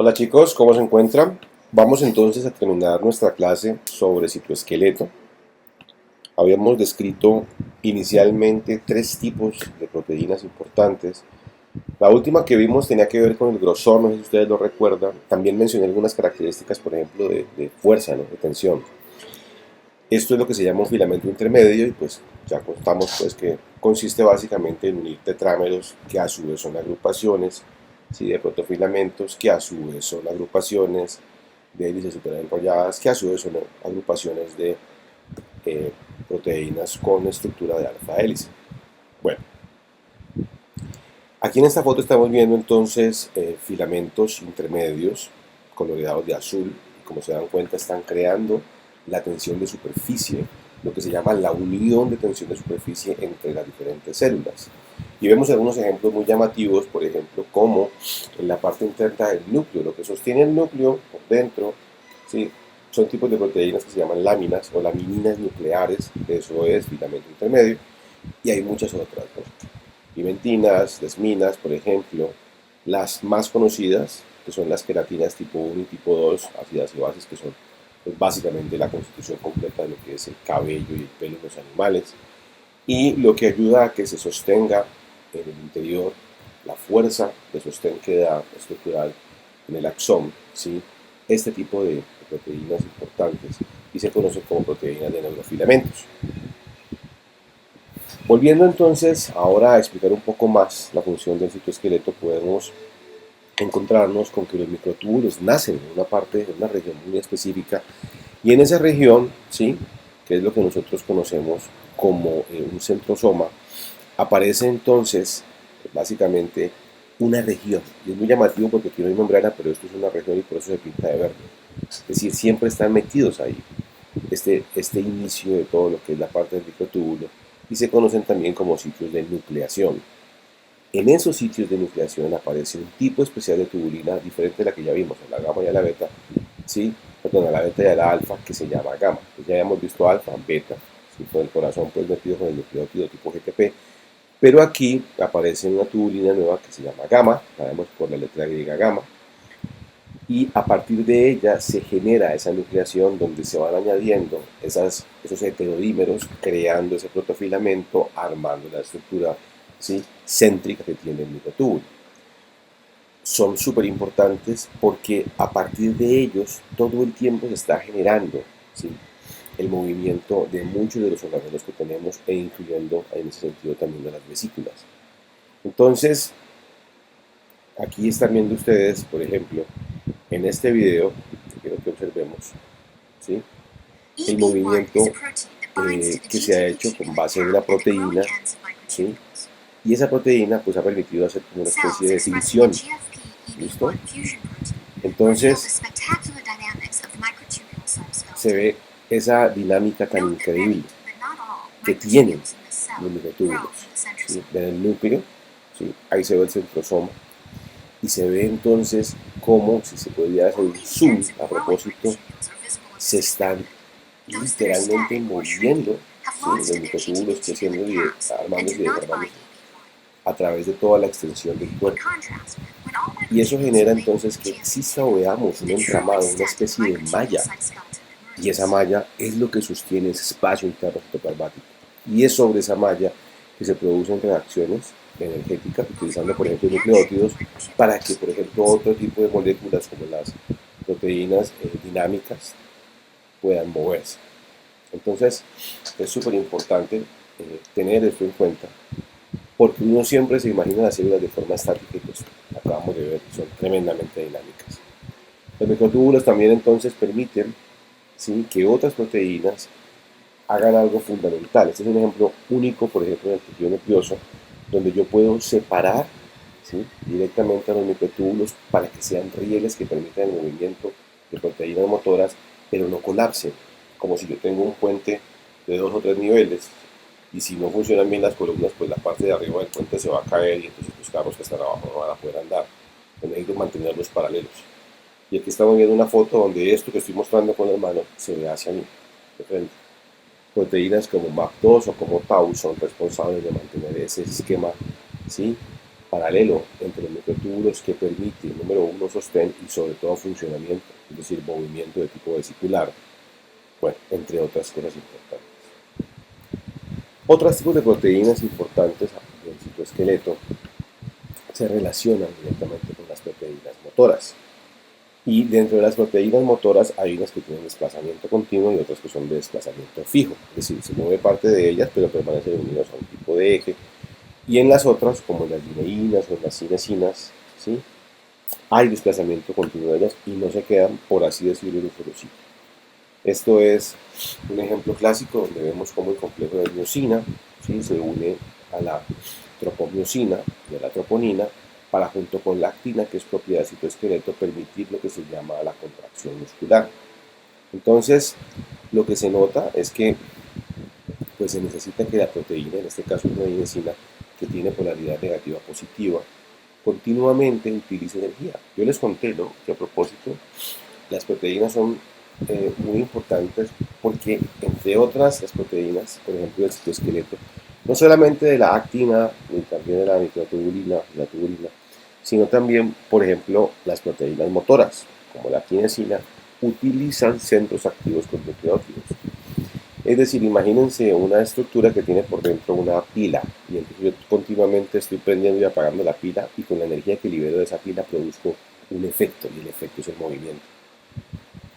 Hola chicos, ¿cómo se encuentran? Vamos entonces a terminar nuestra clase sobre citoesqueleto. Habíamos descrito inicialmente tres tipos de proteínas importantes. La última que vimos tenía que ver con el grosor, no sé si ustedes lo recuerdan. También mencioné algunas características, por ejemplo, de fuerza, ¿no? De tensión. Esto es lo que se llama un filamento intermedio y pues ya contamos pues que consiste básicamente en unir tetrámeros que a su vez son agrupaciones, ¿sí? De protofilamentos que a su vez son agrupaciones de hélices superenrolladas que a su vez son agrupaciones de eh, proteínas con estructura de alfa hélice. Bueno, aquí en esta foto estamos viendo entonces filamentos intermedios coloreados de azul. Como se dan cuenta, están creando la tensión de superficie, lo que se llama la unión de tensión de superficie entre las diferentes células. Y vemos algunos ejemplos muy llamativos, por ejemplo, como en la parte interna del núcleo, lo que sostiene el núcleo por dentro, ¿sí? Son tipos de proteínas que se llaman láminas o lamininas nucleares, eso es filamento intermedio, y hay muchas otras, ¿no? Pimentinas, desminas, por ejemplo, las más conocidas, que son las queratinas tipo 1 y tipo 2, ácidas y bases, que son pues, básicamente la constitución completa de lo que es el cabello y el pelo en los animales, y lo que ayuda a que se sostenga en el interior la fuerza de sostén que da estructural en el axón, ¿sí? Este tipo de proteínas importantes y se conoce como proteínas de neurofilamentos. Volviendo entonces ahora a explicar un poco más la función del citoesqueleto, podemos encontrarnos con que los microtúbulos nacen en una parte, en una región muy específica, y en esa región, ¿sí? Que es lo que nosotros conocemos como un centrosoma, aparece entonces básicamente una región, y es muy llamativo porque aquí no hay membrana, pero esto es una región y por eso se pinta de verde, es decir, siempre están metidos ahí, este inicio de todo lo que es la parte del microtúbulo, y se conocen también como sitios de nucleación. En esos sitios de nucleación aparece un tipo especial de tubulina diferente de la que ya vimos, a la gamma y a la beta, ¿sí? Perdón, a la beta y a la alfa, que se llama gamma. Pues ya habíamos visto alfa, beta, ¿sí? Con el corazón pues metido con el nucleótido tipo GTP, pero aquí aparece una tubulina nueva que se llama gamma, sabemos por la letra griega gamma, y a partir de ella se genera esa nucleación donde se van añadiendo esos heterodímeros creando ese protofilamento, armando la estructura, ¿sí? Céntrica que tiene el microtúbulo. Son súper importantes porque a partir de ellos todo el tiempo se está generando, ¿sí? El movimiento de muchos de los orgánulos que tenemos e incluyendo en ese sentido también de las vesículas. Entonces, aquí están viendo ustedes, por ejemplo, en este video, quiero que observemos, ¿sí? El movimiento que se ha hecho con base en una proteína, ¿sí? Y esa proteína pues ha permitido hacer como una especie de fisión, ¿listo? Entonces se ve esa dinámica tan increíble que tienen los microtúbulos, ¿sí? En el núcleo, ¿sí? Ahí se ve el centrosoma y se ve entonces cómo, si se podría hacer un zoom a propósito, se están literalmente moviendo, ¿sí? Los microtúbulos creciendo y armándose y desarmándose a través de toda la extensión del cuerpo. Y eso genera entonces que exista o veamos un entramado, una especie de malla. Y esa malla es lo que sostiene ese espacio interno citoplasmático. Y es sobre esa malla que se producen reacciones energéticas, utilizando por ejemplo nucleótidos, para que por ejemplo otro tipo de moléculas como las proteínas dinámicas puedan moverse. Entonces es súper importante tener esto en cuenta, porque uno siempre se imagina las células de forma estática y pues acabamos de ver que son tremendamente dinámicas. Los microtúbulos también entonces permiten, ¿sí? Que otras proteínas hagan algo fundamental. Este es un ejemplo único, por ejemplo, en el tejido nervioso, donde yo puedo separar, ¿sí? Directamente a los microtúbulos para que sean rieles que permitan el movimiento de proteínas motoras, pero no colapsen, como si yo tengo un puente de 2 o 3 niveles, y si no funcionan bien las columnas, pues la parte de arriba del puente se va a caer y entonces los carros que están abajo no van a poder andar. Entonces necesito mantenerlos paralelos. Y aquí estamos viendo una foto donde esto que estoy mostrando con las manos se ve hacia mí, de frente. Proteínas como MAP2 o como Tau son responsables de mantener ese esquema, ¿sí? paralelo entre los microtúbulos que permite, número uno, sostén y sobre todo funcionamiento, es decir, movimiento de tipo vesicular, bueno, entre otras cosas importantes. Otros tipos de proteínas importantes del citoesqueleto se relacionan directamente con las proteínas motoras. Y dentro de las proteínas motoras hay unas que tienen desplazamiento continuo y otras que son de desplazamiento fijo, es decir, se mueve parte de ellas pero permanecen unidas a un tipo de eje. Y en las otras, como en las lineínas o en las cinesinas, ¿sí?, hay desplazamiento continuo de ellas y no se quedan, por así decirlo, en un solo sitio. Esto es un ejemplo clásico donde vemos cómo el complejo de miosina, ¿sí?, se une a la tropomiosina y a la troponina para, junto con la actina, que es propiedad del citoesqueleto, permitir lo que se llama la contracción muscular. Entonces, lo que se nota es que pues, se necesita que la proteína, en este caso una inosina, que tiene polaridad negativa positiva, continuamente utilice energía. Yo les conté, ¿no?, que a propósito, las proteínas son muy importantes porque, entre otras, las proteínas, por ejemplo, del citoesqueleto, no solamente de la actina, ni también de la microtubulina, la tubulina, sino también, por ejemplo, las proteínas motoras, como la kinesina, utilizan centros activos con nucleótidos. Es decir, imagínense una estructura que tiene por dentro una pila y entonces yo continuamente estoy prendiendo y apagando la pila y con la energía que libero de esa pila produzco un efecto y el efecto es el movimiento.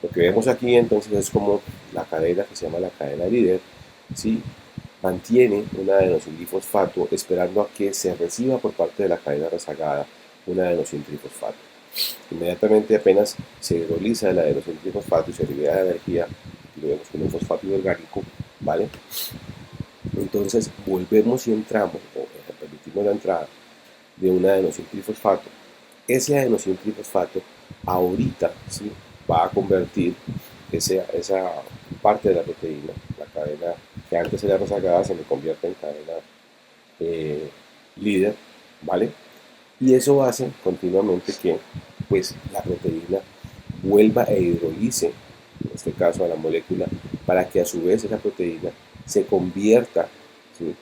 Lo que vemos aquí entonces es como la cadena que se llama la cadena líder, ¿sí?, mantiene un adenosintrifosfato esperando a que se reciba por parte de la cadena rezagada un adenosintrifosfato. Inmediatamente apenas se hidroliza el adenosintrifosfato y se libera la energía, y lo vemos con un fosfato inorgánico, ¿vale? Entonces volvemos y entramos, o permitimos la entrada de un adenosintrifosfato. Ese adenosintrifosfato ahorita, ¿sí?, va a convertir esa parte de la proteína, la cadena que antes era rezagada, se me convierte en cadena líder, ¿vale? Y eso hace continuamente que pues, la proteína vuelva e hidrolice, en este caso a la molécula, para que a su vez esa proteína se convierta, ¿sí?,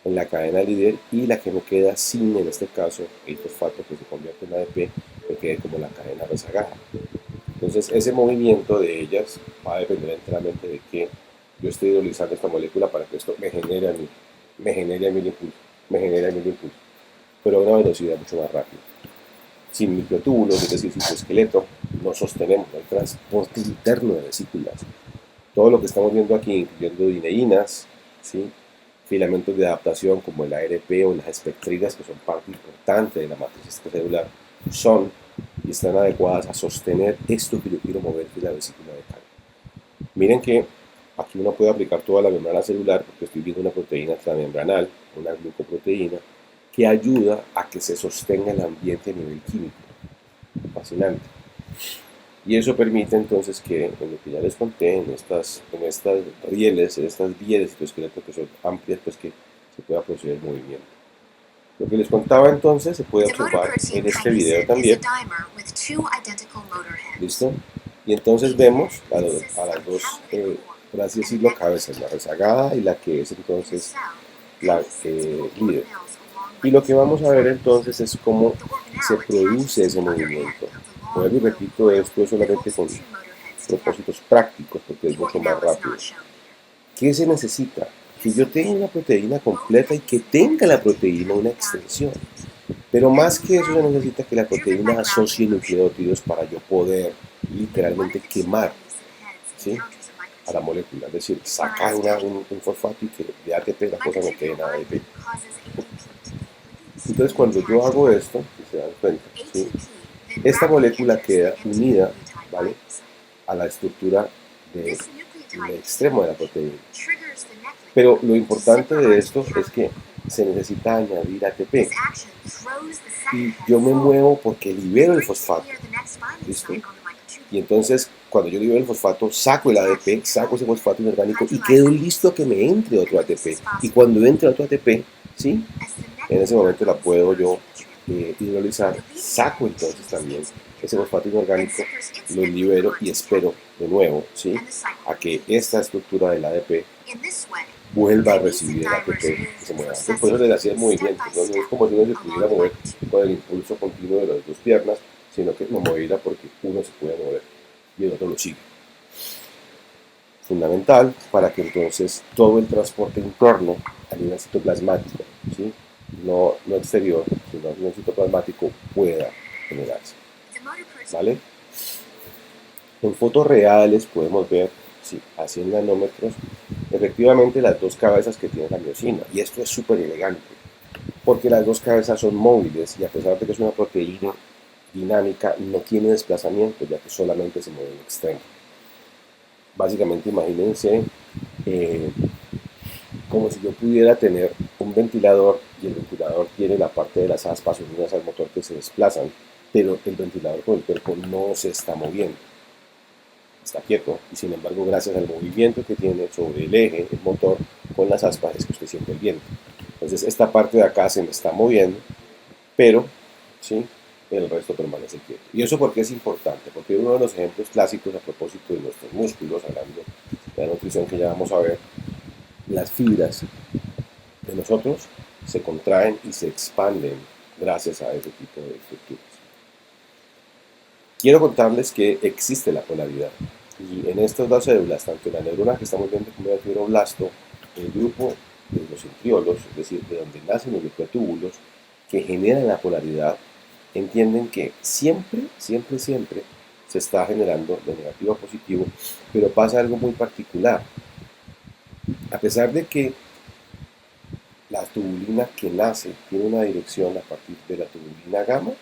en la cadena líder y la que me queda sin, en este caso, el fosfato que se convierte en ADP, me quede como la cadena rezagada. Entonces, ese movimiento de ellas va a depender enteramente de que yo esté hidrolizando esta molécula para que esto me genere a mí el impulso, pero a una velocidad mucho más rápida. Sin microtúbulos, es decir, sin su esqueleto, no sostenemos el transporte interno de vesículas. Todo lo que estamos viendo aquí, incluyendo dineínas, ¿sí?, filamentos de adaptación como el ARP o las espectrinas, que son parte importante de la matriz extracelular, son y están adecuadas a sostener esto que yo quiero mover, que es la vesícula de carga. Miren que aquí uno puede aplicar toda la membrana celular porque estoy viendo una proteína transmembranal, una glucoproteína, que ayuda a que se sostenga el ambiente a nivel químico. Fascinante. Y eso permite entonces que, en lo que ya les conté, en estas rieles, en estas vías de citoesqueleto que son amplias, pues que se pueda producir el movimiento. Lo que les contaba entonces se puede observar en este video también. ¿Listo? Y entonces vemos a las dos, por así decirlo, cabezas, la rezagada y la que es entonces la líder. Y lo que vamos a ver entonces es cómo se produce ese movimiento. Vuelvo y repito, esto es solamente con propósitos prácticos porque es mucho más rápido. ¿Qué se necesita? Que yo tenga una proteína completa y que tenga la proteína una extensión. Pero más que eso se necesita que la proteína asocie nucleótidos para yo poder literalmente quemar, ¿sí?, a la molécula, es decir, sacar un fosfato y que de ATP la cosa me quede en ADP. Entonces cuando yo hago esto, si se dan cuenta, ¿sí?, esta molécula queda unida, ¿vale?, a la estructura del extremo de la proteína. Pero lo importante de esto es que se necesita añadir ATP. Y yo me muevo porque libero el fosfato. ¿Listo? Y entonces, cuando yo libero el fosfato, saco el ADP, saco ese fosfato inorgánico y quedo listo que me entre otro ATP. Y cuando entre otro ATP, ¿sí?, en ese momento la puedo yo hidrolizar. Saco entonces también ese fosfato inorgánico, lo libero y espero de nuevo, ¿sí?, a que esta estructura del ADP vuelva a recibir el ATP y se mueva. Entonces, por eso les hacía el movimiento, ¿no? No es como si uno se pudiera mover con el impulso continuo de las dos piernas, sino que lo moviera porque uno se puede mover y el otro lo sigue. Fundamental para que entonces todo el transporte interno a nivel citoplasmático, ¿sí? No exterior, sino a nivel citoplasmático, pueda generarse. ¿Vale? En fotos reales podemos ver, sí, a 100 nanómetros, efectivamente las dos cabezas que tiene la miosina. Y esto es súper elegante, porque las dos cabezas son móviles y a pesar de que es una proteína dinámica, no tiene desplazamiento, ya que solamente se mueve en extremo. Básicamente imagínense como si yo pudiera tener un ventilador y el ventilador tiene la parte de las aspas unidas al motor que se desplazan, pero el ventilador con el cuerpo no se está moviendo, está quieto, y sin embargo gracias al movimiento que tiene sobre el eje, el motor, con las aspas es que usted siente el viento. Entonces esta parte de acá se me está moviendo, pero ¿sí? El resto permanece quieto. ¿Y eso por qué es importante? Porque uno de los ejemplos clásicos a propósito de nuestros músculos, hablando de la nutrición que ya vamos a ver, las fibras de nosotros se contraen y se expanden gracias a ese tipo de estructuras. Quiero contarles que existe la polaridad y en estas dos células, tanto en la neurona que estamos viendo como en el fibroblasto, el grupo de los centriolos, es decir, de donde nacen los microtúbulos que generan la polaridad, entienden que siempre se está generando de negativo a positivo, pero pasa algo muy particular. A pesar de que la tubulina que nace tiene una dirección a partir de la tubulina gamma,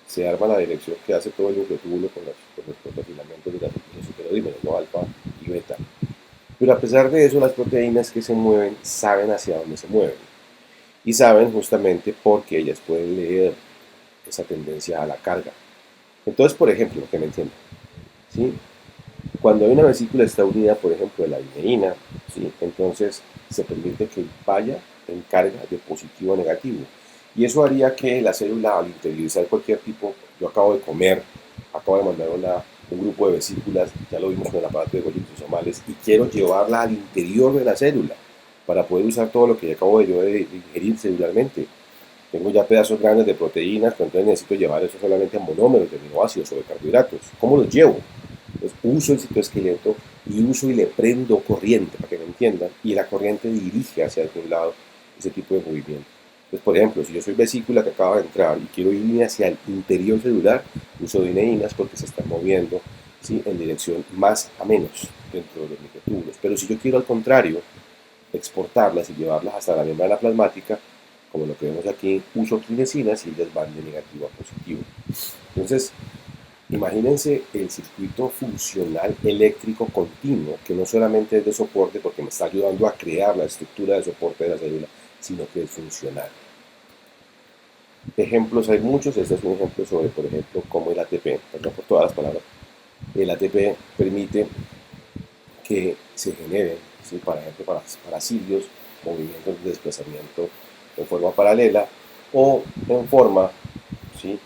se arma la dirección que hace todo el microtúbulo con los protofilamentos de los superodímeros, ¿no? Alfa y beta. Pero a pesar de eso, las proteínas que se mueven saben hacia dónde se mueven. Y saben justamente porque ellas pueden leer esa tendencia a la carga. Entonces, por ejemplo, que me entiendan, ¿sí? Cuando hay una vesícula está unida, por ejemplo, de la lineína, ¿sí? Entonces se permite que vaya en carga de positivo a negativo. Y eso haría que la célula, al interiorizar cualquier tipo, yo acabo de comer, acabo de mandar un grupo de vesículas, ya lo vimos con el aparato de Golgi lisosomales, y quiero llevarla al interior de la célula para poder usar todo lo que acabo de ingerir celularmente. Tengo ya pedazos grandes de proteínas, pero entonces necesito llevar eso solamente a monómeros de aminoácidos o de carbohidratos. ¿Cómo los llevo? Pues uso el citoesqueleto y uso y le prendo corriente, para que me entiendan, y la corriente dirige hacia algún lado ese tipo de movimiento. Entonces, por ejemplo, si yo soy vesícula que acaba de entrar y quiero ir hacia el interior celular, uso dineínas porque se están moviendo, ¿sí? En dirección más a menos dentro de los microtúbulos. Pero si yo quiero al contrario exportarlas y llevarlas hasta la membrana plasmática, como lo que vemos aquí, uso kinesinas y ellas van de negativo a positivo. Entonces, imagínense el circuito funcional eléctrico continuo, que no solamente es de soporte porque me está ayudando a crear la estructura de soporte de la célula, sino que es funcional. Ejemplos hay muchos, este es un ejemplo sobre, por ejemplo, cómo el ATP, perdón por todas las palabras, el ATP permite que se generen, ¿sí? Por ejemplo, para cilios, movimientos de desplazamiento en forma paralela o en forma, ¿sí?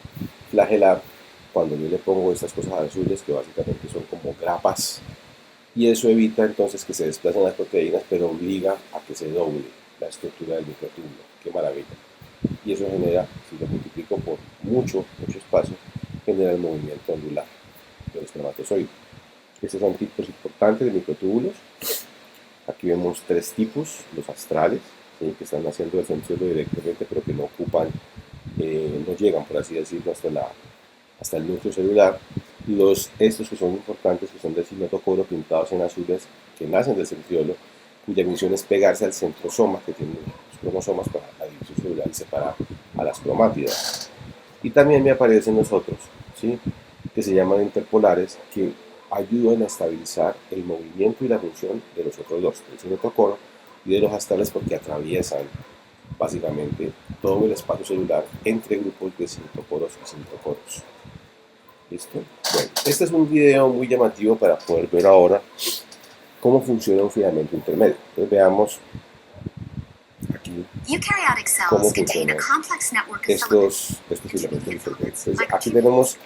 Flagelar, cuando yo le pongo estas cosas azules que básicamente son como grapas, y eso evita entonces que se desplacen las proteínas, pero obliga a que se doble la estructura del microtúbulo. ¡Qué maravilla! Y eso genera, si lo multiplico por mucho espacio, genera el movimiento angular del espermatozoide. Estos son tipos importantes de microtúbulos. Aquí vemos tres tipos: los astrales, ¿sí? Que están haciendo el centriolo directamente, pero que no ocupan, no llegan, por así decirlo, hasta el núcleo celular. Estos que son importantes, que son del cimetocoro, pintados en azules, que nacen del centriolo, cuya misión es pegarse al centrosoma, que tiene los cromosomas para la división celular y separar a las cromátidas. Y también me aparecen los otros, ¿sí? Que se llaman interpolares, que ayudan a estabilizar el movimiento y la función de los otros dos, del cimetocoro y de los astrales, porque atraviesan básicamente todo el espacio celular entre grupos de citocoros y centrocoros. ¿Listo? Bueno, este es un video muy llamativo para poder ver ahora cómo funciona un filamento intermedio. Entonces veamos aquí cómo funcionan estos filamentos intermedios. Entonces, aquí tenemos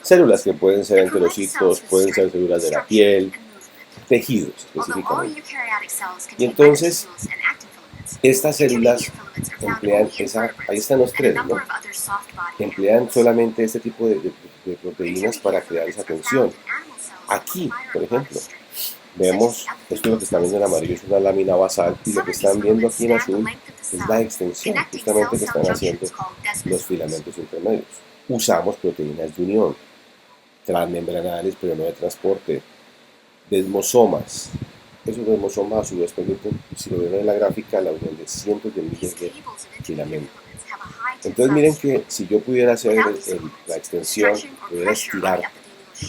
células que pueden ser enterocitos, pueden ser células de la piel, tejidos específicamente. Y entonces, estas células emplean ahí están los tres, ¿no? Emplean solamente este tipo de proteínas para crear esa tensión. Aquí, por ejemplo, vemos, esto es lo que están viendo en amarillo, es una lámina basal, y lo que están viendo aquí en azul es la extensión, justamente que están haciendo los filamentos intermedios. Usamos proteínas de unión, transmembranales, pero no de transporte, desmosomas. Esos desmosomas a su vez permiten, si lo ven en la gráfica, la unión de cientos de miles de filamentos. Entonces miren que si yo pudiera hacer la extensión, pudiera estirar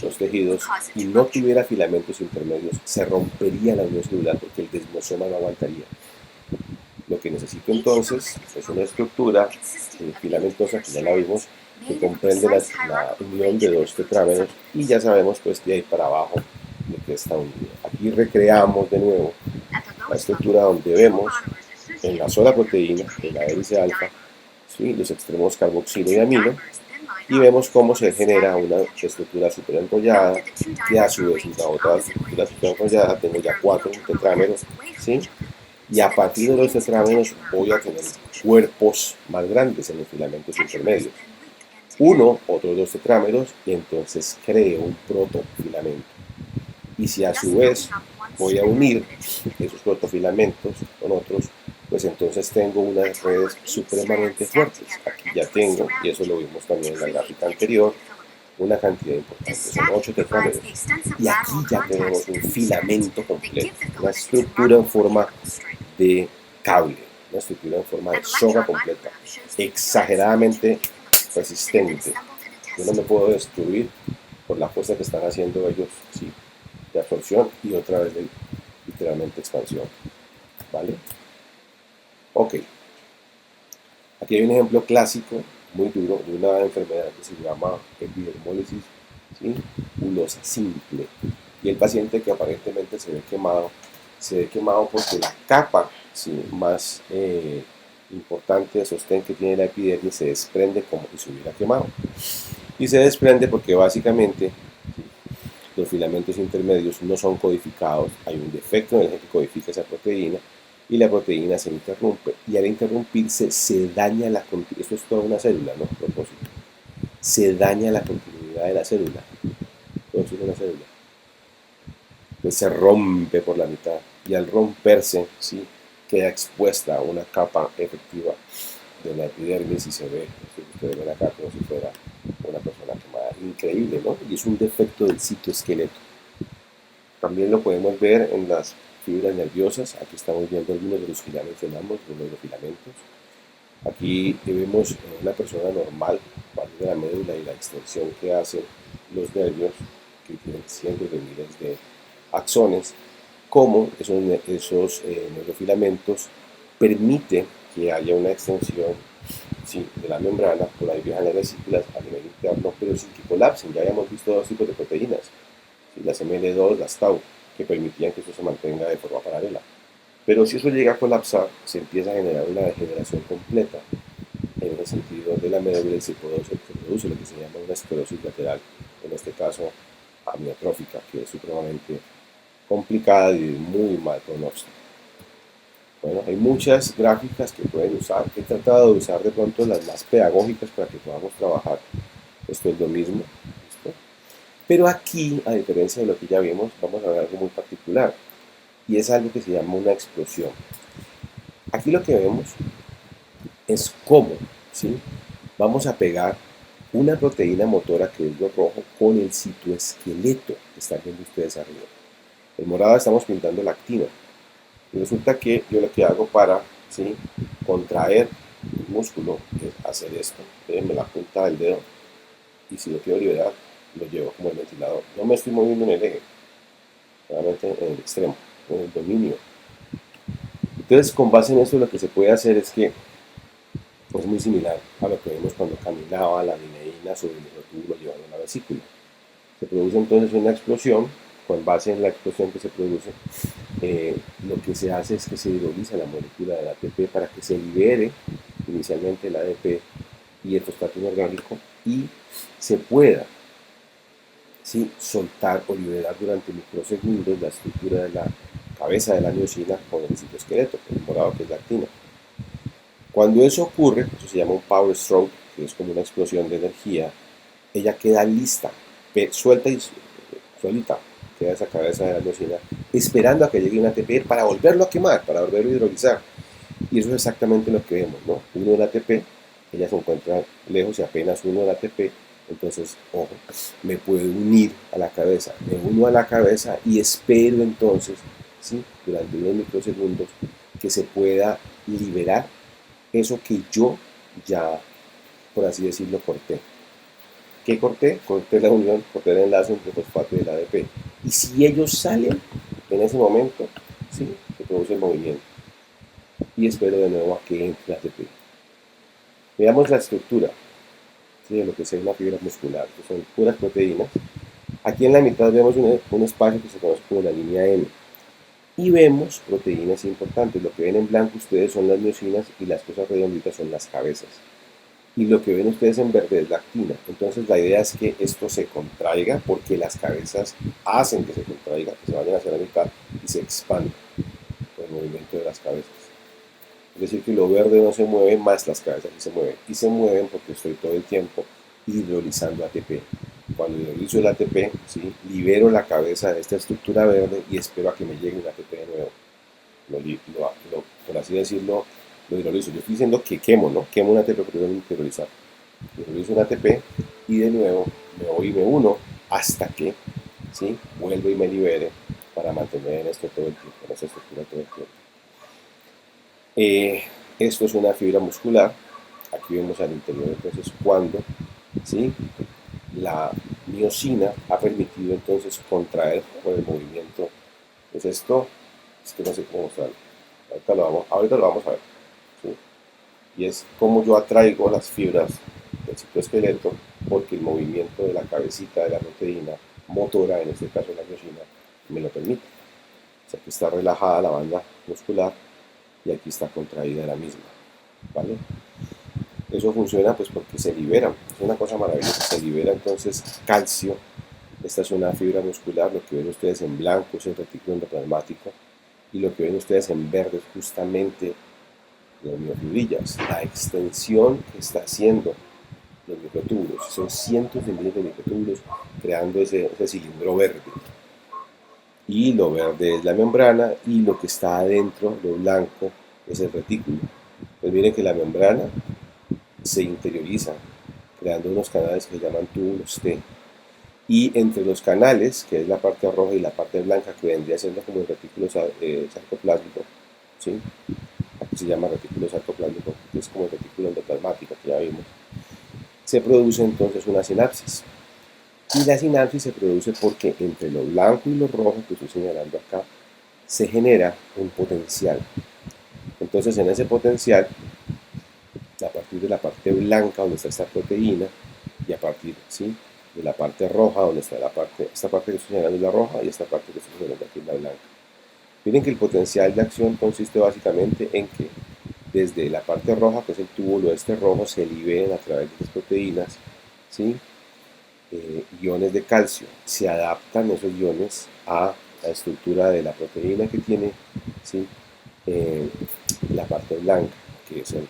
los tejidos y no tuviera filamentos intermedios, se rompería la unión celular porque el desmosoma no aguantaría. Lo que necesito entonces es una estructura filamentosa, que ya la vimos, que comprende la unión de dos tetrámeros, y ya sabemos pues de ahí para abajo de qué está unido. Aquí recreamos de nuevo la estructura donde vemos en la sola proteína, en la hélice alfa, ¿sí?, los extremos carboxilo y amino, y vemos cómo se genera una estructura superenrollada, que a su vez una otra estructura superenrollada, tengo ya 4 tetrámeros, ¿sí?, y a partir de los tetrámeros voy a tener cuerpos más grandes en los filamentos intermedios. Uno, otros 2 tetrámeros, y entonces creo un protofilamento. Y si a su vez voy a unir esos protofilamentos con otros, pues entonces tengo unas redes supremamente fuertes. Aquí ya tengo, y eso lo vimos también en la gráfica anterior, una cantidad importante, son 8 tetrámeros. Y aquí ya tenemos un filamento completo, una estructura en forma de cable, una estructura en forma de soga completa, exageradamente resistente. Yo no me puedo destruir por la fuerza que están haciendo ellos, ¿sí?, de absorción y otra vez de literalmente expansión, ¿vale? Ok, aquí hay un ejemplo clásico muy duro de una enfermedad que se llama epidermólisis, ¿sí?, ulosa simple, y el paciente que aparentemente se ve quemado porque la capa, ¿sí?, más importante de sostén que tiene la epidermis se desprende como si se hubiera quemado, y se desprende porque básicamente los filamentos intermedios no son codificados, hay un defecto en el gen que codifica esa proteína y la proteína se interrumpe, y al interrumpirse se daña la continuidad. Esto es toda una célula, ¿no? A propósito, se daña la continuidad de la célula. Todo eso es una célula. Entonces se rompe por la mitad, y al romperse, ¿sí?, queda expuesta a una capa efectiva de la epidermis y se ve, ustedes ven acá como si fuera una persona quemada. Increíble, ¿no? Y es un defecto del citoesqueleto. También lo podemos ver en las fibras nerviosas. Aquí estamos viendo algunos de los que ya mencionamos, algunos de los filamentos. Aquí vemos una persona normal, parte de la médula y la extensión que hacen los nervios, que tienen cientos de miles de axones, cómo esos neurofilamentos permiten que haya una extensión, sí, de la membrana, por ahí viajan las vesículas a nivel interno, pero sin que colapsen. Ya habíamos visto dos tipos de proteínas, ¿sí?, las ML2, las Tau, que permitían que eso se mantenga de forma paralela. Pero si eso llega a colapsar, se empieza a generar una degeneración completa en el sentido de la médula, y se produce lo que se llama una esclerosis lateral, en este caso amiotrófica, que es supremamente complicada y de muy mal pronóstico. Bueno, hay muchas gráficas que pueden usar. He tratado de usar de pronto las más pedagógicas para que podamos trabajar. Esto es lo mismo, ¿listo? Pero aquí, a diferencia de lo que ya vimos, vamos a ver algo muy particular, y es algo que se llama una explosión. Aquí lo que vemos es cómo, ¿sí?, vamos a pegar una proteína motora, que es lo rojo, con el citoesqueleto que están viendo ustedes arriba. En morado estamos pintando la actina. Y resulta que yo lo que hago para, ¿sí?, contraer el músculo es hacer esto. Déjenme la punta del dedo, y si lo quiero liberar, lo llevo como el ventilador. No me estoy moviendo en el eje, solamente en el extremo, en el dominio. Entonces, con base en eso, lo que se puede hacer es que es muy similar a lo que vimos cuando caminaba la lineína sobre el microtúbulo llevando una vesícula. Se produce entonces una explosión. Con base en la explosión que se produce, lo que se hace es que se hidroliza la molécula del ATP para que se libere inicialmente el ADP y el fosfato inorgánico, y se pueda ¿sí? Soltar o liberar durante microsegundos la estructura de la cabeza de la miocina con el citoesqueleto, el morado que es la actina. Cuando eso ocurre, eso se llama un power stroke, que es como una explosión de energía, ella queda lista, suelta y solita, queda esa cabeza de la miocina, esperando a que llegue un ATP para volverlo a quemar, para volverlo a hidrolizar. Y eso es exactamente lo que vemos, ¿no? Uno del ATP, ella se encuentra lejos y apenas uno del ATP, entonces, ojo, me puedo unir a la cabeza, me uno a la cabeza y espero entonces, ¿sí? Durante unos microsegundos, que se pueda liberar eso que yo ya, por así decirlo, corté. ¿Qué corté? Corté la unión, corté el enlace entre fosfato y el ADP. Y si ellos salen, en ese momento, ¿sí? Se produce el movimiento. Y espero de nuevo a que entre el ATP. Veamos la estructura, ¿sí? De lo que es una fibra muscular, que son puras proteínas. Aquí en la mitad vemos un espacio que se conoce como la línea M. Y vemos proteínas importantes. Lo que ven en blanco ustedes son las miocinas y las cosas redonditas son las cabezas. Y lo que ven ustedes en verde es la actina. Entonces la idea es que esto se contraiga porque las cabezas hacen que se contraiga, que se vayan hacia la mitad y se expande por el movimiento de las cabezas. Es decir, que lo verde no se mueve, más las cabezas sí se mueven. Y se mueven porque estoy todo el tiempo hidrolizando ATP. Cuando hidrolizo el ATP, ¿sí? Libero la cabeza de esta estructura verde y espero a que me llegue un ATP de nuevo. Por así decirlo, lo hidrolizo. Yo estoy diciendo que quemo, ¿no? Quemo un ATP, pero no hidrolizar. Hidrolizo un ATP y de nuevo me voy y me uno hasta que, ¿sí? Vuelvo y me libere para mantener en esto todo el tiempo, en esta estructura todo el tiempo. Esto es una fibra muscular. Aquí vemos al interior entonces cuando, ¿sí? La miocina ha permitido entonces contraer por el movimiento. Pues esto es que no sé cómo mostrarlo. Ahorita lo vamos a ver. ¿Sí? Y es como yo atraigo las fibras del citoesqueleto porque el movimiento de la cabecita de la proteína motora, en este caso la miocina, me lo permite. O sea, aquí está relajada la banda muscular y aquí está contraída la misma, ¿vale? Eso funciona pues porque se libera, es una cosa maravillosa, se libera entonces calcio. Esta es una fibra muscular, lo que ven ustedes en blanco es el retículo endoplasmático y lo que ven ustedes en verde es justamente las miofibrillas, la extensión que está haciendo los microtúbulos. Son cientos de miles de microtúbulos creando ese cilindro verde. Y lo verde es la membrana y lo que está adentro, lo blanco, es el retículo. Pues miren que la membrana se interioriza creando unos canales que se llaman túbulos T. Y entre los canales, que es la parte roja y la parte blanca, que vendría siendo como el retículo sarcoplásmico, ¿sí? Aquí se llama retículo sarcoplásmico, que es como el retículo endoplasmático que ya vimos, se produce entonces una sinapsis. Y la sinapsis se produce porque entre lo blanco y lo rojo que estoy señalando acá, se genera un potencial. Entonces en ese potencial, a partir de la parte blanca donde está esta proteína, y a partir, ¿sí?, de la parte roja donde está esta parte que estoy señalando es la roja y esta parte que estoy señalando aquí es la blanca. Miren que el potencial de acción consiste básicamente en que desde la parte roja, que es el túbulo este rojo, se liberen a través de las proteínas, ¿sí?, iones de calcio. Se adaptan esos iones a la estructura de la proteína que tiene, ¿sí?, la parte blanca, que es el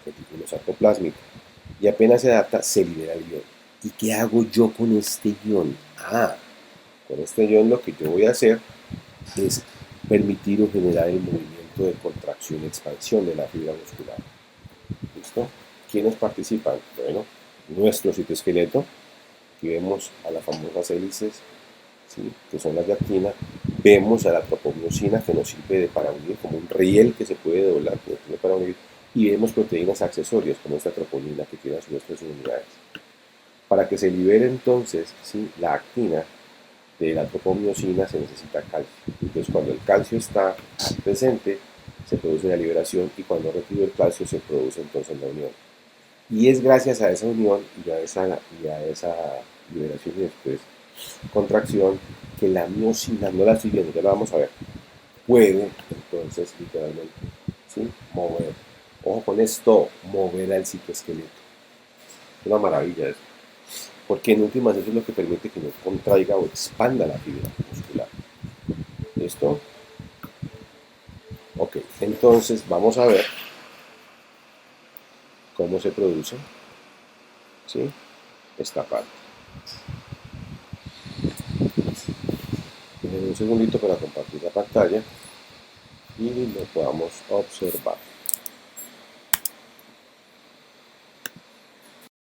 retículo sarcoplásmico. Y apenas se adapta, se libera el ion. ¿Y qué hago yo con este ion? Con este ion lo que yo voy a hacer es permitir o generar el movimiento de contracción y expansión de la fibra muscular. ¿Listo? ¿Quiénes participan? Bueno, nuestro citoesqueleto. Aquí vemos a las famosas hélices, ¿sí?, que son las de actina. Vemos a la tropomiosina, que nos sirve para unir, como un riel que se puede doblar, que nos sirve para unir. Y vemos proteínas accesorias, como esta troponina, que tiene a su vez 3 unidades. Para que se libere entonces, ¿sí?, la actina de la tropomiosina se necesita calcio. Entonces cuando el calcio está presente, se produce la liberación y cuando retiro el calcio se produce entonces la unión. Y es gracias a esa unión y a esa liberación y después contracción que la miocina, no la estoy viendo, ya la vamos a ver, puede entonces literalmente, ¿sí?, mover. Ojo con esto, mover al citoesqueleto. Es una maravilla eso. porque en últimas eso es lo que permite que no contraiga o expanda la fibra muscular. ¿Listo? Ok, entonces vamos a ver cómo se produce, ¿sí?, esta parte. Déjenme un segundito para compartir la pantalla y lo podamos observar.